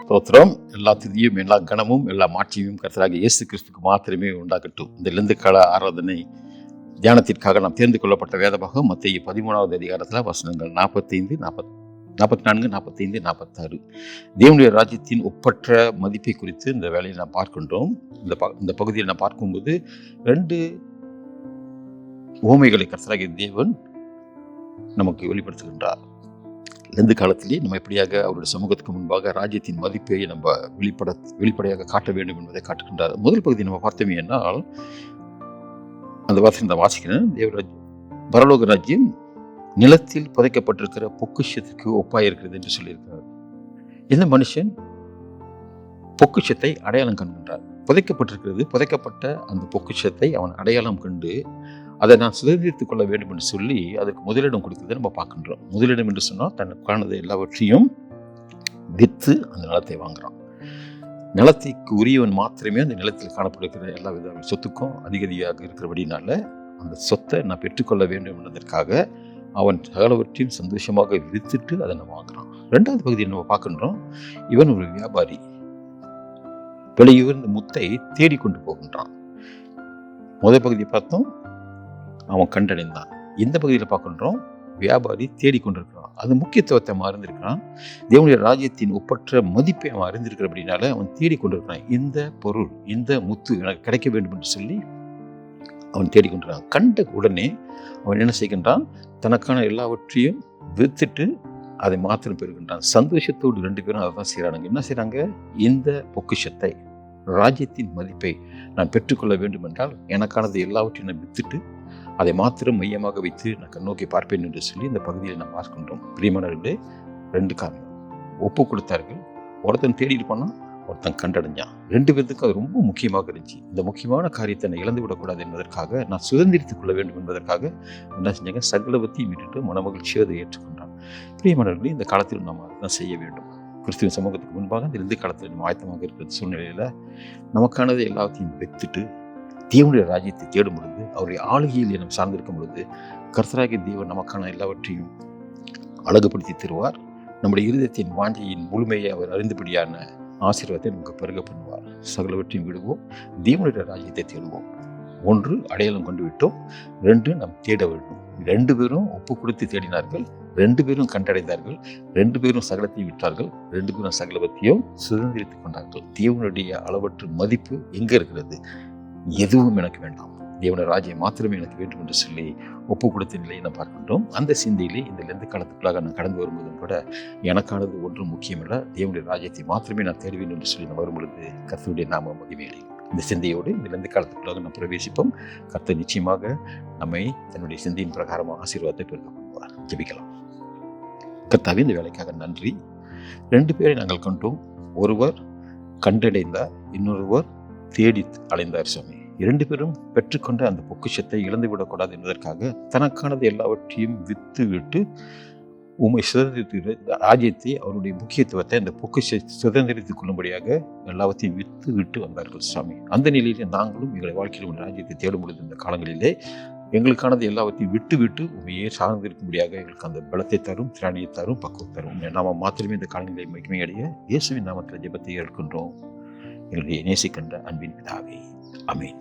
ஸ்தோத்திரம். எல்லா துதியும் எல்லா கனமும் எல்லா மாட்சியும் கர்த்தராகிய இயேசு கிறிஸ்துக்கு மாத்திரமே உண்டாகட்டும். இந்த லெந்து கால ஆராதனை தியானத்திற்காக நாம் தேர்ந்து கொள்ளப்பட்ட வேதபாகம் மத்தேயு 13வது அதிகாரத்தில் வசனங்கள் 45, 44, 45, 46 தேவனுடைய ராஜ்யத்தின் ஒப்பற்ற மதிப்பை குறித்து இந்த வேலையை நாம் பார்க்கின்றோம். இந்த பகுதியில் நாம் பார்க்கும்போது 2 உவமைகளை கர்த்தராகிய தேவன் நமக்கு வெளிப்படுத்துகின்றார். லெந்து காலத்திலேயே நம்ம எப்படியாக அவருடைய சமூகத்துக்கு முன்பாக ராஜ்யத்தின் மதிப்பை நம்ம வெளிப்படையாக காட்ட வேண்டும் என்பதை காட்டுகின்றார். முதல் பகுதி நம்ம பார்த்தோமே என்றால், அந்த வாசனை வாசிக்கிறேன். பரலோக ராஜ்யம் நிலத்தில் புதைக்கப்பட்டிருக்கிற பொக்கிஷத்துக்கு ஒப்பாயிருக்கிறது என்று சொல்லியிருக்கிறார். இந்த மனுஷன் பொக்கிஷத்தை அடையாளம் கண்டுகின்றார். புதைக்கப்பட்ட அந்த பொக்கிஷத்தை அவன் அடையாளம் கண்டு அதை நான் சுதந்திரித்துக் கொள்ள வேண்டும் என்று சொல்லி அதுக்கு முதலிடம் கொடுக்கிறதை நம்ம பார்க்கின்றோம். முதலிடம் என்று சொன்னால் தனக்கானது எல்லாவற்றையும் விற்று அந்த நிலத்தை வாங்குறான். நிலத்திற்கு உரியவன் மாத்திரமே அந்த நிலத்தில் காணப்படுகிற எல்லா வித சொத்துக்கும் அதிகதியாக இருக்கிறபடினால அந்த சொத்தை நான் பெற்றுக்கொள்ள வேண்டும் என்பதற்காக அவன் சகலவற்றையும் சந்தோஷமாக விற்றுட்டு அதை நம்ம வாங்குறான். 2வது பகுதியை நம்ம பார்க்கின்றோம். இவன் ஒரு வியாபாரி வெளியூர்ந்த முத்தை தேடிக்கொண்டு போகின்றான். முதல் பகுதியை பார்த்தோம், அவன் கண்டடைந்தான். இந்த பகுதியில் பார்க்கின்றோம், வியாபாரி தேடிக்கொண்டிருக்கிறான். அது முக்கியத்துவத்தை அவன் அறிந்திருக்கிறான். தேவனுடைய ராஜ்யத்தின் ஒப்பற்ற மதிப்பை அவன் அறிந்திருக்கிற அப்படின்னால அவன் தேடிக்கொண்டிருக்கிறான். இந்த பொருள், இந்த முத்து எனக்கு கிடைக்க வேண்டும் என்று சொல்லி அவன் தேடிக்கொண்டிருக்கான். கண்ட உடனே அவன் என்ன செய்கின்றான், தனக்கான எல்லாவற்றையும் விற்றுட்டு அதை மாத்திரம் பெறுகின்றான். சந்தோஷத்தோடு 2 பேரும் அதை தான் செய்கிறாங்க. என்ன செய்கிறாங்க, இந்த பொக்கிஷத்தை, ராஜ்யத்தின் மதிப்பை நான் பெற்றுக்கொள்ள வேண்டும் என்றால் எனக்கானது எல்லாவற்றையும் நான் விற்றுட்டு அதை மாத்திரம் மையமாக வைத்து நான் கண்ணோக்கி பார்ப்பேன் என்று சொல்லி இந்த பகுதியில் நாம் பார்க்கின்றோம். பிரியமானவர்களே, 2 காரணம் ஒப்பு கொடுத்தார்கள். ஒருத்தன் தேடிட்டு போனான், ஒருத்தன் கண்டடைஞ்சான். 2 பேருக்கு அது ரொம்ப முக்கியமாக இருந்துச்சு. இந்த முக்கியமான காரியத்தை நான் இழந்து விடக்கூடாது என்பதற்காக, நான் சுதந்திரித்துக் கொள்ள வேண்டும் என்பதற்காக என்ன செஞ்சாங்க, சகலவத்தையும் விட்டுட்டு மனமகிழ்ச்சியை அதை ஏற்றுக்கொண்டான். பிரியமானவர்களே, இந்த காலத்தில் நாம் அதுதான் செய்ய வேண்டும். கிறிஸ்துவின் சமூகத்துக்கு முன்பாக இந்த 2 காலத்தில் நம்ம ஆயத்தமாக இருக்கிற சூழ்நிலையில் நமக்கானதை எல்லாத்தையும் வைத்துட்டு தேவனுடைய ராஜ்யத்தை தேடும் பொழுது, அவருடைய ஆளுகையில் நம்ம சார்ந்திருக்கும் பொழுது, கர்த்தராகிய தேவன் நமக்கான எல்லாவற்றையும் அழகுபடுத்தி தருவார். நம்முடைய இருதயத்தின் வாஞ்சையின் முழுமையை அவர் அறிந்தபடியான ஆசீர்வாதத்தை நமக்கு பெருக பண்ணுவார். சகலவற்றையும் விடுவோம், தேவனுடைய ராஜ்யத்தை தேடுவோம். 1 அடையாளம் கொண்டு விட்டோம், 2 நாம் தேட வேண்டும். 2 பேரும் ஒப்பு கொடுத்து தேடினார்கள், 2 பேரும் கண்டடைந்தார்கள், 2 பேரும் சகலத்தையும் விட்டார்கள், 2 பேரும் சகலவற்றையும் சுதந்திரித்துக் கொண்டார்கள். தேவனுடைய அளவற்ற மதிப்பு எங்கே இருக்கிறது? எதுவும் எனக்கு வேண்டாம், தேவனுடைய ராஜ்யம் மாத்திரமே எனக்கு வேண்டும் என்று சொல்லி ஒப்பு கொடுத்த நிலையை நாம் பார்க்கின்றோம். அந்த சிந்தையிலே இந்த லெந்து காலத்துக்குள்ளாக நான் கடந்து வரும்போதும் கூட எனக்கானது ஒன்றும் முக்கியமில்ல, தேவனுடைய ராஜ்யத்தை மாத்திரமே நான் தேடுவேன் என்று சொல்லி நான் வரும்பொழுது கர்த்தருடைய நாம மகிமையடையும். இந்த சிந்தையோடு இந்த லெந்து காலத்துக்குள்ளாக நாம் பிரவேசிப்போம். கர்த்தர் நிச்சயமாக நம்மை தன்னுடைய சிந்தையின் பிரகாரமாக ஆசீர்வாதத்தை பெருக பண்ணுவார். ஜெபிக்கலாம். கர்த்தாவே, இந்த வேலைக்காக நன்றி. 2 பேரை நாங்கள் கண்டோம். ஒருவர் கண்டடைந்தார், இன்னொருவர் தேடி அலைந்தார். சுவாமி, 2 பேரும் பெற்றுக்கொண்ட அந்த பொக்கிஷத்தை இழந்துவிடக்கூடாது என்பதற்காக தனக்கானது எல்லாவற்றையும் வித்து விட்டு உம்மை சுதந்திர ராஜ்யத்தை, அவருடைய முக்கியத்துவத்தை, அந்த பொக்கிஷத்தை சுதந்திரித்துக் கொள்ளும்படியாக எல்லாவற்றையும் வித்து விட்டு வந்தார்கள். சுவாமி, அந்த நிலையிலே நாங்களும் எங்களை வாழ்க்கையில் உள்ள ராஜ்யத்தை தேடும் பொழுது இந்த காலங்களிலே எங்களுக்கானது எல்லாவற்றையும் விட்டு விட்டு உண்மையே சார்ந்திருக்கும்படியாக எங்களுக்கு அந்த பலத்தை தரும், திராணியை தரும், பக்குவம் தரும். நாம மாத்திரமே இந்த காலங்களை மகிமையடைய இயேசுவின் நாமத்தில் ஜெபத்தை ஏற்கின்றோம். எங்களுடைய நேசிக்கின்ற அன்பின் பிதாவே, ஆமென்.